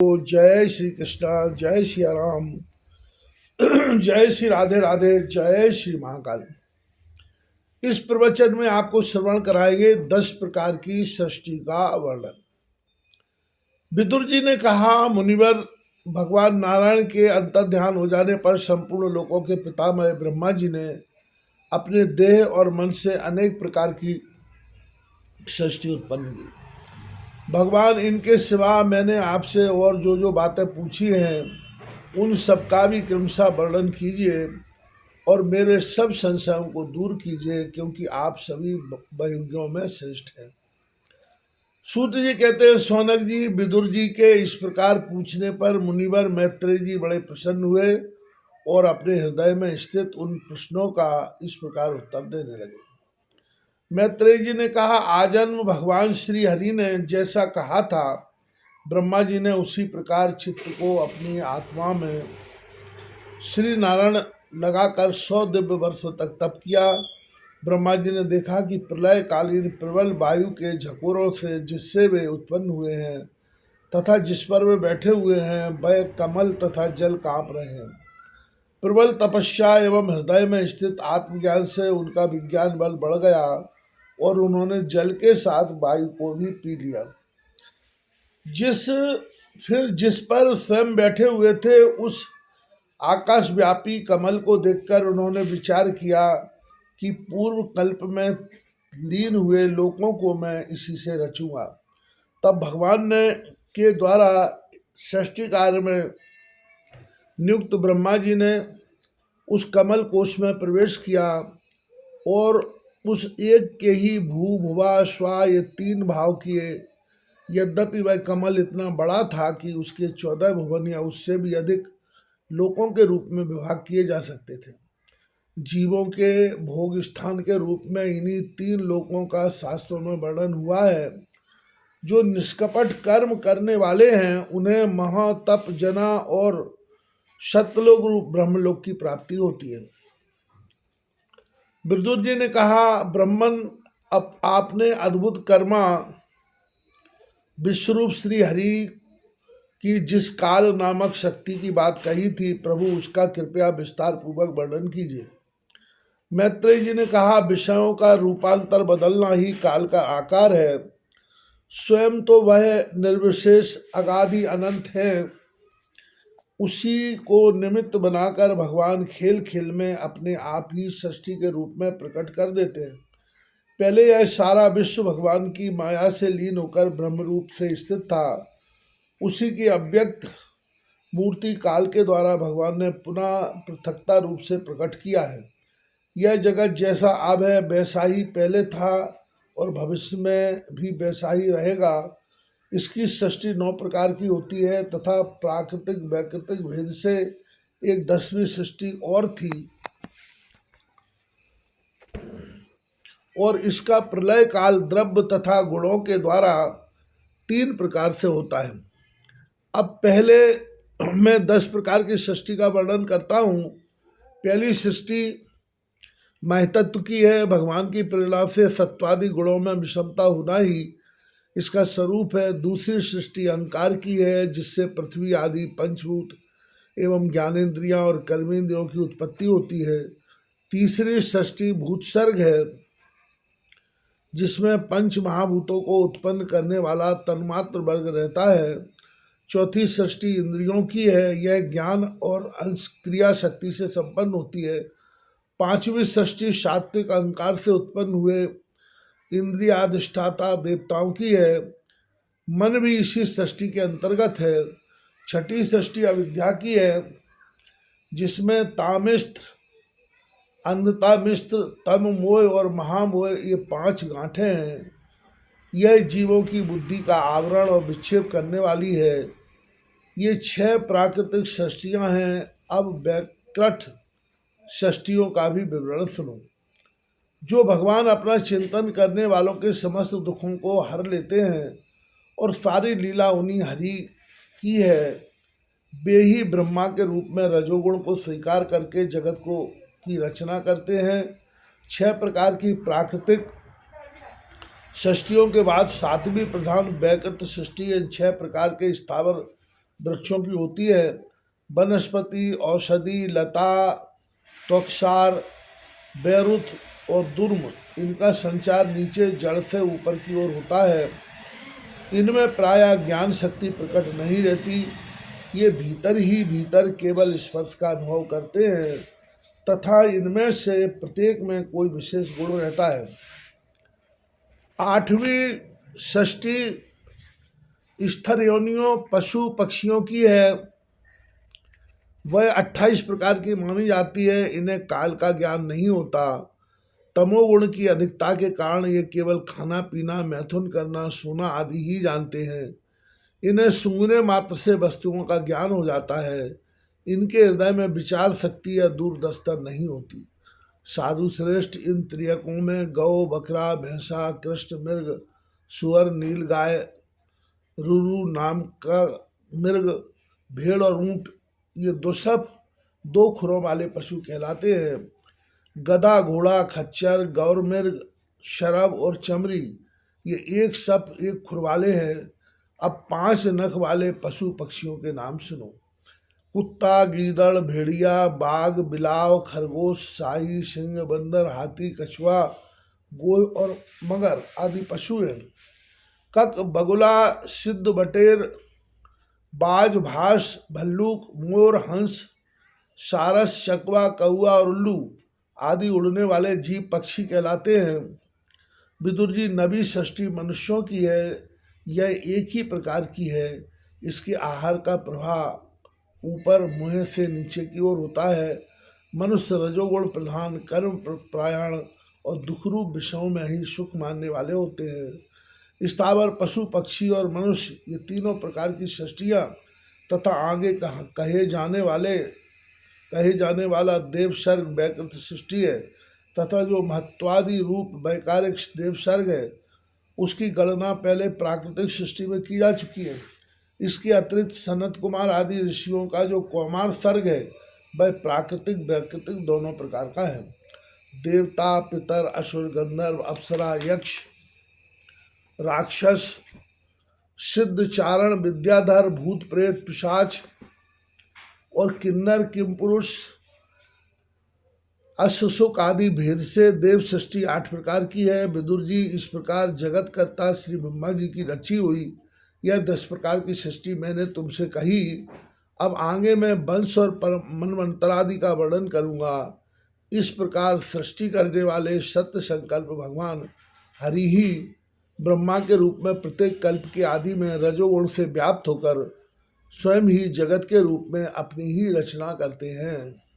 तो जय श्री कृष्णा, जय श्री राम, जय श्री राधे राधे, जय श्री महाकाल। इस प्रवचन में आपको श्रवण कराएंगे 10 प्रकार की सृष्टि का वर्णन। विदुर जी ने कहा, मुनिवर, भगवान नारायण के अंतर्ध्यान हो जाने पर संपूर्ण लोकों के पितामह ब्रह्मा जी ने अपने देह और मन से अनेक प्रकार की सृष्टि उत्पन्न की। भगवान, इनके सिवा मैंने आपसे और जो बातें पूछी हैं उन सब का भी क्रमशः वर्णन कीजिए और मेरे सब संशयों को दूर कीजिए, क्योंकि आप सभी बहुज्ञों में श्रेष्ठ हैं। सूत जी कहते हैं, सौनक जी, विदुर जी के इस प्रकार पूछने पर मुनिवर मैत्रेय जी बड़े प्रसन्न हुए और अपने हृदय में स्थित उन प्रश्नों का इस प्रकार उत्तर देने लगे। मैत्रेय जी ने कहा, आजन्म भगवान श्री हरि ने जैसा कहा था, ब्रह्मा जी ने उसी प्रकार चित्त को अपनी आत्मा में श्री नारायण लगाकर 100 दिव्य वर्षों तक तप किया। ब्रह्मा जी ने देखा कि प्रलय कालीन प्रबल वायु के झकोरों से जिससे वे उत्पन्न हुए हैं तथा जिस पर वे बैठे हुए हैं वह कमल तथा जल कांप रहे हैं। प्रबल तपस्या एवं हृदय में स्थित आत्मज्ञान से उनका विज्ञान बल बढ़ गया और उन्होंने जल के साथ वायु को भी पी लिया। जिस पर स्वयं बैठे हुए थे उस आकाश व्यापी कमल को देखकर उन्होंने विचार किया कि पूर्व कल्प में लीन हुए लोकों को मैं इसी से रचूंगा। तब भगवान ने के द्वारा सृष्टि कार्य में नियुक्त ब्रह्मा जी ने उस कमल कोश में प्रवेश किया और उस एक के ही भू भुवा स्वा ये 3 भाव किए। यद्यपि वह कमल इतना बड़ा था कि उसके 14 भुवन या उससे भी अधिक लोकों के रूप में विभाग किए जा सकते थे। जीवों के भोग स्थान के रूप में इन्हीं 3 लोकों का शास्त्रों में वर्णन हुआ है। जो निष्कपट कर्म करने वाले हैं उन्हें महातप जना और सतलोक रूप ब्रह्मलोक की प्राप्ति होती है। विदुर जी ने कहा, ब्रह्मन, अब आपने अद्भुत कर्मा विश्वरूप श्री हरि की जिस काल नामक शक्ति की बात कही थी, प्रभु उसका कृपया विस्तार पूर्वक वर्णन कीजिए। मैत्रेय जी ने कहा, विषयों का रूपांतर बदलना ही काल का आकार है। स्वयं तो वह निर्विशेष अगाधि अनंत है। उसी को निमित्त बनाकर भगवान खेल खेल में अपने आप ही सृष्टि के रूप में प्रकट कर देते हैं। पहले यह सारा विश्व भगवान की माया से लीन होकर ब्रह्म रूप से स्थित था। उसी की अव्यक्त मूर्ति काल के द्वारा भगवान ने पुनः पृथकता रूप से प्रकट किया है। यह जगत जैसा अब है वैसा ही पहले था और भविष्य में भी वैसा ही रहेगा। इसकी सृष्टि 9 प्रकार की होती है तथा प्राकृतिक वैकृतिक भेद से एक 10वीं सृष्टि और थी और इसका प्रलय काल द्रव्य तथा गुणों के द्वारा 3 प्रकार से होता है। अब पहले मैं 10 प्रकार की सृष्टि का वर्णन करता हूँ। पहली सृष्टि महतत्व की है। भगवान की प्रेरणा से सत्वादि गुणों में विषमता होना ही इसका स्वरूप है। दूसरी सृष्टि अहंकार की है, जिससे पृथ्वी आदि पंचभूत एवं ज्ञानेन्द्रियां और कर्मेंद्रियों की उत्पत्ति होती है। तीसरी सृष्टि भूतसर्ग है, जिसमें पंच महाभूतों को उत्पन्न करने वाला तन्मात्र वर्ग रहता है। चौथी सृष्टि इंद्रियों की है, यह ज्ञान और अंश क्रिया शक्ति से संपन्न होती है। पांचवी सृष्टि सात्विक अहंकार से उत्पन्न हुए इंद्रियाधिष्ठाता देवताओं की है। मन भी इसी सृष्टि के अंतर्गत है। छठी सृष्टि अविद्या की है, जिसमें तामिस्त्र, अंधतामिस्त्र, तम मोह और महामोह ये 5 गांठें हैं। यह जीवों की बुद्धि का आवरण और विक्षेप करने वाली है। ये 6 प्राकृतिक सृष्टियां हैं। अब वैकृत सृष्टियों का भी विवरण सुनो। जो भगवान अपना चिंतन करने वालों के समस्त दुखों को हर लेते हैं और सारी लीला उन्हीं हरि की है। वे ही ब्रह्मा के रूप में रजोगुण को स्वीकार करके जगत को की रचना करते हैं। 6 प्रकार की प्राकृतिक सृष्टियों के बाद 7वीं प्रधान वैकृत सृष्टि इन 6 प्रकार के स्थावर वृक्षों की होती है। वनस्पति, औषधि, लता, त्वक्सार, बैरुथ और दुर्म, इनका संचार नीचे जड़ से ऊपर की ओर होता है। इनमें प्रायः ज्ञान शक्ति प्रकट नहीं रहती। ये भीतर ही भीतर केवल स्पर्श का अनुभव करते हैं तथा इनमें से प्रत्येक में कोई विशेष गुण रहता है। आठवीं षष्ठी स्तर योनियों पशु पक्षियों की है। वह 28 प्रकार की मानी जाती है। इन्हें काल का ज्ञान नहीं होता। तमोगुण की अधिकता के कारण ये केवल खाना पीना, मैथुन करना, सोना आदि ही जानते हैं। इन्हें सूंघने मात्र से वस्तुओं का ज्ञान हो जाता है। इनके हृदय में विचार शक्ति या दूरदर्शिता नहीं होती। साधु श्रेष्ठ, इन त्रियकों में गौ, बकरा, भैंसा, कृष्ण मृग, सुअर, नील गाय, रुरु नाम का मृग, भेड़ और ऊंट, ये दो खुरों वाले पशु कहलाते हैं। गधा, घोड़ा, खच्चर, गौर मृग, शरभ और चमरी, ये एक खुर वाले हैं। अब 5 नख वाले पशु पक्षियों के नाम सुनो। कुत्ता, गीदड़, भेड़िया, बाघ, बिलाव, खरगोश, शाही, सिंह, बंदर, हाथी, कछुआ, गोह और मगर आदि पशु हैं। कक, बगुला, सिद्ध, बटेर, बाज, भास, भल्लूक, मोर, हंस, सारस, चकवा, कौआ और उल्लू आदि उड़ने वाले जीव पक्षी कहलाते हैं। विदुर जी, नवी षष्ठी मनुष्यों की है। यह एक ही प्रकार की है। इसके आहार का प्रवाह ऊपर मुँह से नीचे की ओर होता है। मनुष्य रजोगुण प्रधान, कर्म प्रायण और दुखरूप विषयों में ही सुख मानने वाले होते हैं। स्थावर, पशु, पक्षी और मनुष्य, ये तीनों प्रकार की सृष्टियाँ तथा आगे कहे जाने वाला देव सर्ग वैकृत सृष्टि है तथा जो महत्वादि रूप वैकारिक देव सर्ग है, उसकी गणना पहले प्राकृतिक सृष्टि में की जा चुकी है। इसके अतिरिक्त सनत कुमार आदि ऋषियों का जो कौमार सर्ग है, वह प्राकृतिक वैकृतिक दोनों प्रकार का है। देवता, पितर, असुर, गंधर्व, अप्सरा, यक्ष, राक्षस, सिद्ध, चारण, विद्याधर, भूत, प्रेत, पिशाच और किन्नर, किमपुरुष, अश्वसुक आदि भेद से देव सृष्टि 8 प्रकार की है। विदुर जी, इस प्रकार जगत कर्ता श्री ब्रह्मा जी की रची हुई यह 10 प्रकार की सृष्टि मैंने तुमसे कही। अब आगे मैं वंश और मनवंतरादि का वर्णन करूँगा। इस प्रकार सृष्टि करने वाले सत्य संकल्प भगवान हरि ही ब्रह्मा के रूप में प्रत्येक कल्प के आदि में रजोगुण से व्याप्त होकर स्वयं ही जगत के रूप में अपनी ही रचना करते हैं।